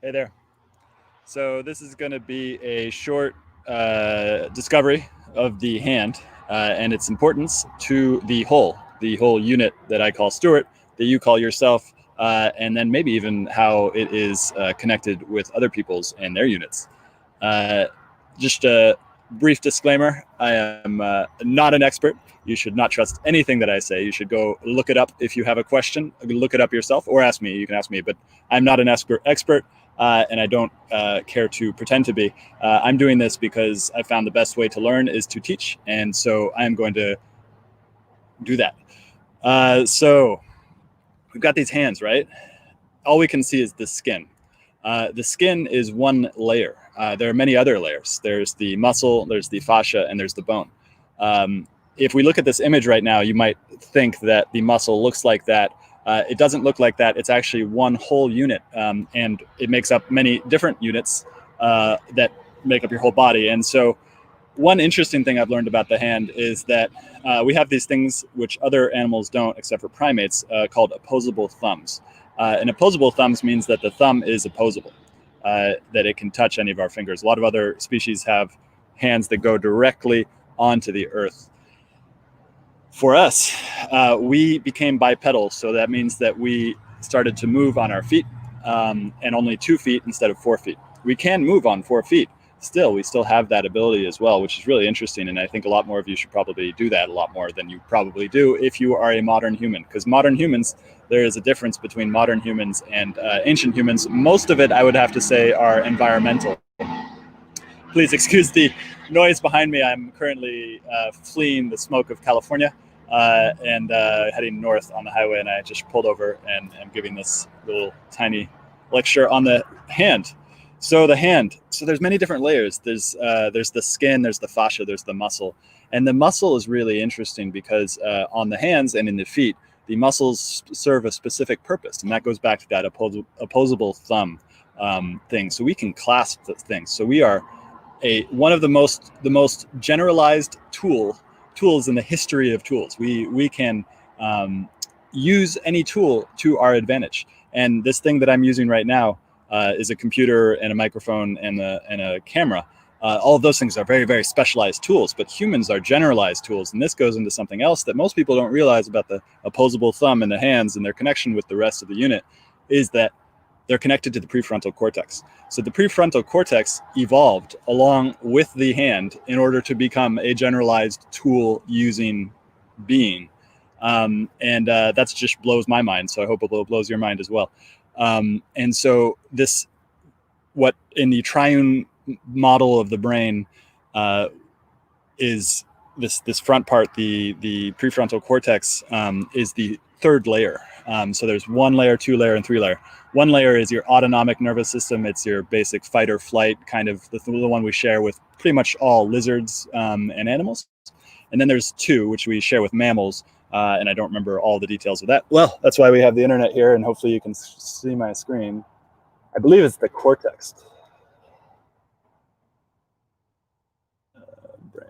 Hey there. So this is going to be a short discovery of the hand and its importance to the whole unit that I call Stuart, that you call yourself, and then maybe even how it is connected with other people's and their units. Uh, just a brief disclaimer, I am not an expert. You should not trust anything that I say. You should go look it up if you have a question. Look it up yourself or ask me. You can ask me, but I'm not an expert. And I don't care to pretend to be. I'm doing this because I found the best way to learn is to teach, and so I'm going to do that. So we've got these hands, right? All we can see is the skin. The skin is one layer. There are many other layers. There's the muscle, there's the fascia, and there's the bone. If we look at this image right now, you might think that the muscle looks like that. It doesn't look like that. It's actually one whole unit, and it makes up many different units that make up your whole body. And so one interesting thing I've learned about the hand is that we have these things which other animals don't, except for primates, called opposable thumbs. And opposable thumbs means that the thumb is opposable, that it can touch any of our fingers. A lot of other species have hands that go directly onto the earth. For us, we became bipedal, so that means that we started to move on our feet, and only 2 feet instead of 4 feet. We can move on 4 feet. We still have that ability as well, which is really interesting, and I think a lot more of you should probably do that a lot more than you probably do if you are a modern human, because modern humans, there is a difference between modern humans and ancient humans. Most of it, I would have to say, are environmental. Please excuse the noise behind me. I'm currently fleeing the smoke of California and heading north on the highway, and I just pulled over and am giving this little tiny lecture on the hand. So the hand, so there's many different layers. There's the skin, there's the fascia, there's the muscle. And the muscle is really interesting because on the hands and in the feet, the muscles serve a specific purpose, and that goes back to that opposable thumb thing. So we can clasp the things. So we are one of the most generalized tools in the history of tools. We can use any tool to our advantage. And this thing that I'm using right now is a computer and a microphone and a camera. All of those things are very, very specialized tools, but humans are generalized tools. And this goes into something else that most people don't realize about the opposable thumb in the hands and their connection with the rest of the unit, is that they're connected to the prefrontal cortex. So the prefrontal cortex evolved along with the hand in order to become a generalized tool using being. And that just blows my mind. So I hope it blows your mind as well. And so what in the triune model of the brain is this front part, the prefrontal cortex, is the third layer. So there's 1 layer, 2 layer, and 3 layer. 1 layer is your autonomic nervous system. It's your basic fight or flight, kind of the one we share with pretty much all lizards and animals. And then there's 2, which we share with mammals. And I don't remember all the details of that. Well, that's why we have the internet here, and hopefully you can see my screen. I believe it's the cortex. Brain.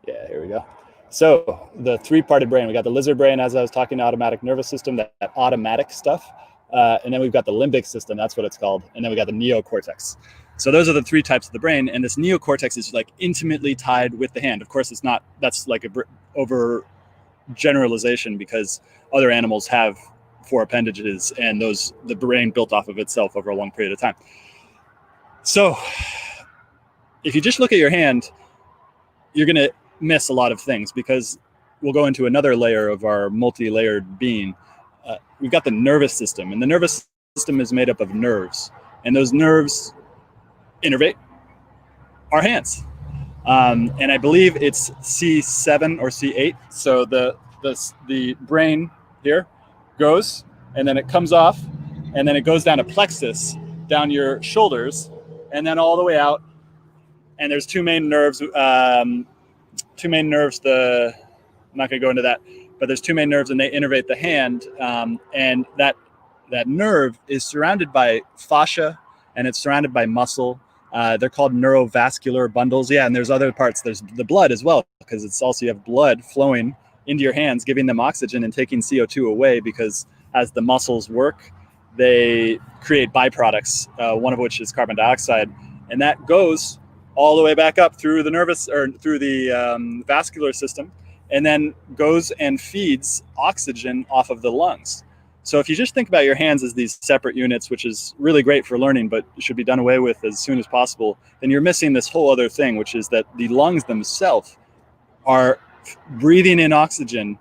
Yeah, here we go. So the 3-parted brain, we got the lizard brain, as I was talking, automatic nervous system, that automatic stuff. And then we've got the limbic system, that's what it's called. And then we got the neocortex. So those are the 3 types of the brain. And this neocortex is like intimately tied with the hand. Of course, it's not, that's like a over generalization, because other animals have 4 appendages, and the brain built off of itself over a long period of time. So if you just look at your hand, you're going to miss a lot of things, because we'll go into another layer of our multi-layered being. We've got the nervous system, and the nervous system is made up of nerves, and those nerves innervate our hands. And I believe it's C7 or C8. So the brain here goes, and then it comes off, and then it goes down to plexus, down your shoulders, and then all the way out. And there's 2 main nerves. I'm not going to go into that. but there's two main nerves, and they innervate the hand. And that nerve is surrounded by fascia, and it's surrounded by muscle. They're called neurovascular bundles. Yeah, and there's other parts. There's the blood as well, because it's also, you have blood flowing into your hands, giving them oxygen and taking CO2 away, because as the muscles work, they create byproducts, one of which is carbon dioxide, and that goes all the way back up through the through the vascular system, and then goes and feeds oxygen off of the lungs. So if you just think about your hands as these separate units, which is really great for learning, but should be done away with as soon as possible, then you're missing this whole other thing, which is that the lungs themselves are breathing in oxygen,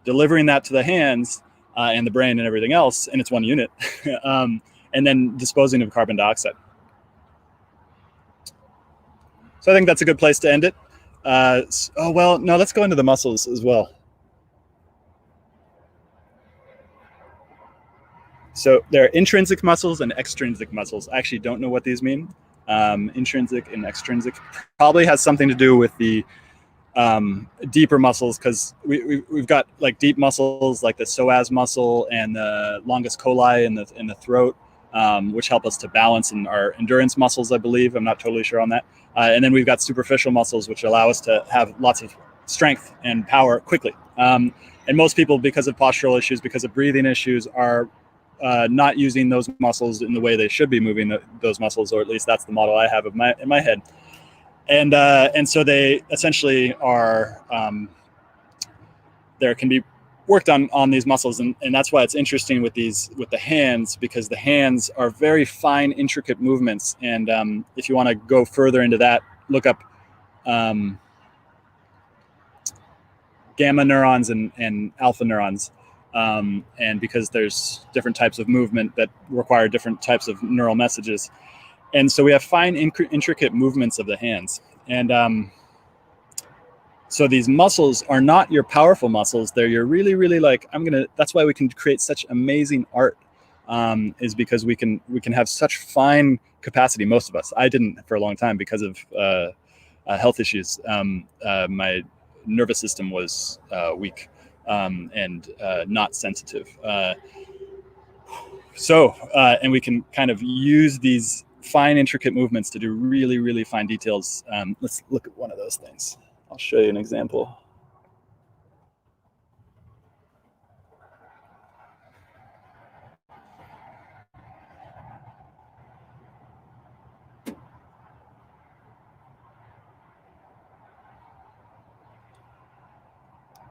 delivering that to the hands and the brain and everything else, and it's one unit, and then disposing of carbon dioxide. So I think that's a good place to end it. Oh, well, no, let's go into the muscles as well. So there are intrinsic muscles and extrinsic muscles. I actually don't know what these mean. Intrinsic and extrinsic probably has something to do with the deeper muscles, because we've got like deep muscles like the psoas muscle and the longus colli in the throat, which help us to balance, and our endurance muscles, I believe. I'm not totally sure on that. And then we've got superficial muscles, which allow us to have lots of strength and power quickly. And most people, because of postural issues, because of breathing issues, are not using those muscles in the way they should be moving those muscles, or at least that's the model I have in my head. And so they essentially are, there can be worked on these muscles, and that's why it's interesting with the hands, because the hands are very fine, intricate movements. And if you want to go further into that, look up gamma neurons and alpha neurons. And because there's different types of movement that require different types of neural messages. And so we have fine, intricate movements of the hands. And so these muscles are not your powerful muscles. They're your really, really that's why we can create such amazing art, is because we can have such fine capacity, most of us. I didn't for a long time because of health issues. My nervous system was weak. And not sensitive. And we can kind of use these fine, intricate movements to do really, really fine details. Let's look at one of those things. I'll show you an example.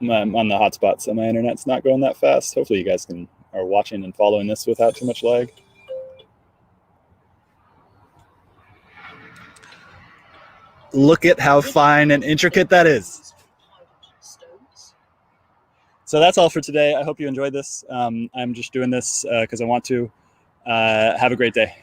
I'm on the hotspot, so my internet's not going that fast. Hopefully you guys are watching and following this without too much lag. Look at how fine and intricate that is. So that's all for today. I hope you enjoyed this. I'm just doing this because I want to. Have a great day.